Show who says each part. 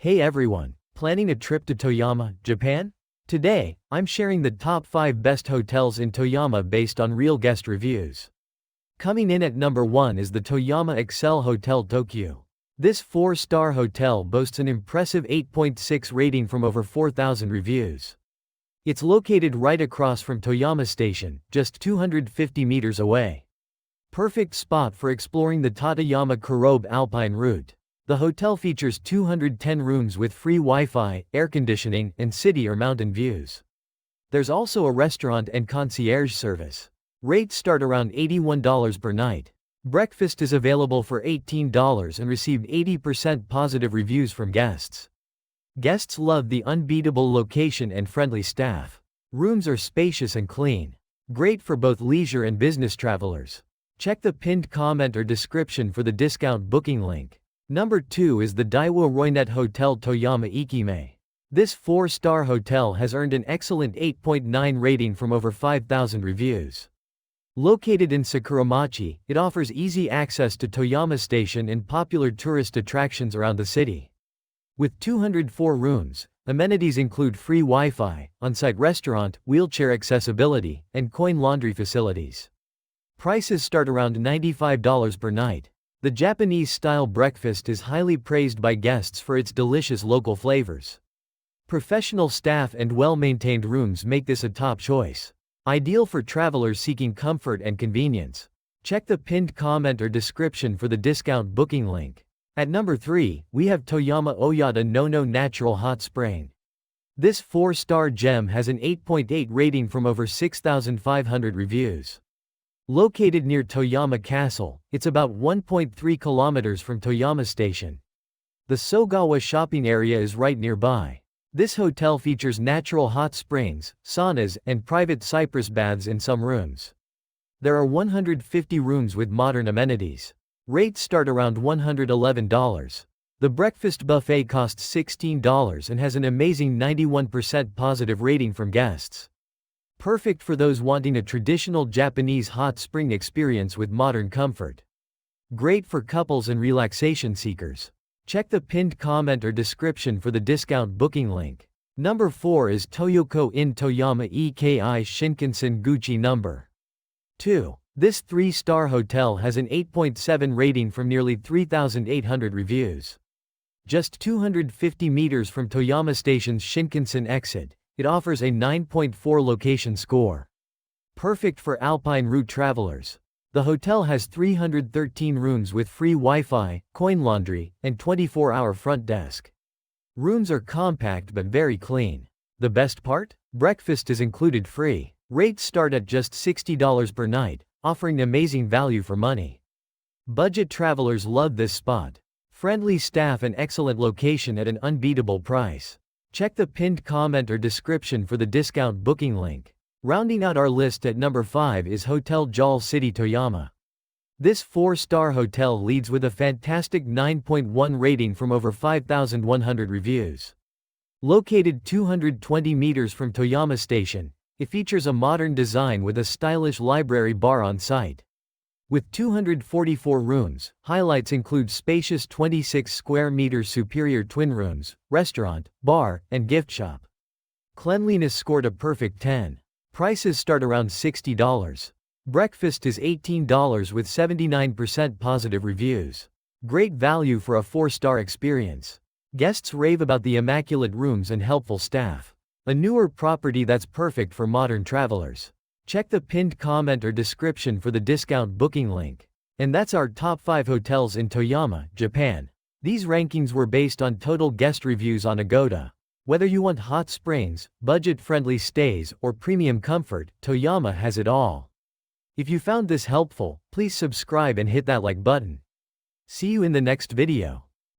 Speaker 1: Hey everyone, planning a trip to Toyama, Japan? Today, I'm sharing the top 5 best hotels in Toyama based on real guest reviews. Coming in at number 1 is the Toyama-Ekimae Hotel Tokyu. This 4-star hotel boasts an impressive 8.6 rating from over 4,000 reviews. It's located right across from Toyama Station, just 250 meters away. Perfect spot for exploring the Tateyama-Kurobe Alpine route. The hotel features 210 rooms with free Wi-Fi, air conditioning, and city or mountain views. There's also a restaurant and concierge service. Rates start around $81 per night. Breakfast is available for $18 and received 80% positive reviews from guests. Guests love the unbeatable location and friendly staff. Rooms are spacious and clean. Great for both leisure and business travelers. Check the pinned comment or description for the discount booking link. Number 2 is the Daiwa Roynet Hotel Toyama-Ekimae. This 4-star hotel has earned an excellent 8.9 rating from over 5,000 reviews. Located in Sakuramachi, it offers easy access to Toyama Station and popular tourist attractions around the city. With 204 rooms, amenities include free Wi-Fi, on-site restaurant, wheelchair accessibility, and coin laundry facilities. Prices start around $95 per night. The Japanese-style breakfast is highly praised by guests for its delicious local flavors. Professional staff and well-maintained rooms make this a top choice. Ideal for travelers seeking comfort and convenience. Check the pinned comment or description for the discount booking link. At number 3, we have Toyama Nono Natural Hot Spring. This 4-star gem has an 8.8 rating from over 6,500 reviews. Located near Toyama Castle, it's about 1.3 kilometers from Toyama Station. The Sogawa shopping area is right nearby. This hotel features natural hot springs, saunas, and private cypress baths in some rooms. There are 150 rooms with modern amenities. Rates start around $111. The breakfast buffet costs $16 and has an amazing 91% positive rating from guests. Perfect for those wanting a traditional Japanese hot spring experience with modern comfort. Great for couples and relaxation seekers. Check the pinned comment or description for the discount booking link. Number 4 is Toyoko in Toyama-Eki Shinkansen-guchi Number 2. This 3-star hotel has an 8.7 rating from nearly 3,800 reviews. Just 250 meters from Toyama Station's Shinkansen exit, it offers a 9.4 location score. Perfect for Alpine route travelers. The hotel has 313 rooms with free Wi-Fi, coin laundry, and 24-hour front desk. Rooms are compact but very clean. The best part? Breakfast is included free. Rates start at just $60 per night, offering amazing value for money. Budget travelers love this spot. Friendly staff and excellent location at an unbeatable price. Check the pinned comment or description for the discount booking link. Rounding out our list at number 5 is Hotel Jewel City Toyama. This 4-star hotel leads with a fantastic 9.1 rating from over 5,100 reviews. Located 220 meters from Toyama Station, it features a modern design with a stylish library bar on site. With 244 rooms, highlights include spacious 26 square meters superior twin rooms, restaurant, bar, and gift shop. Cleanliness scored a perfect 10. Prices start around $60. Breakfast is $18 with 79% positive reviews. Great value for a 4-star experience. Guests rave about the immaculate rooms and helpful staff. A newer property that's perfect for modern travelers. Check the pinned comment or description for the discount booking link. And that's our top 5 hotels in Toyama, Japan. These rankings were based on total guest reviews on Agoda. Whether you want hot springs, budget-friendly stays, or premium comfort, Toyama has it all. If you found this helpful, please subscribe and hit that like button. See you in the next video.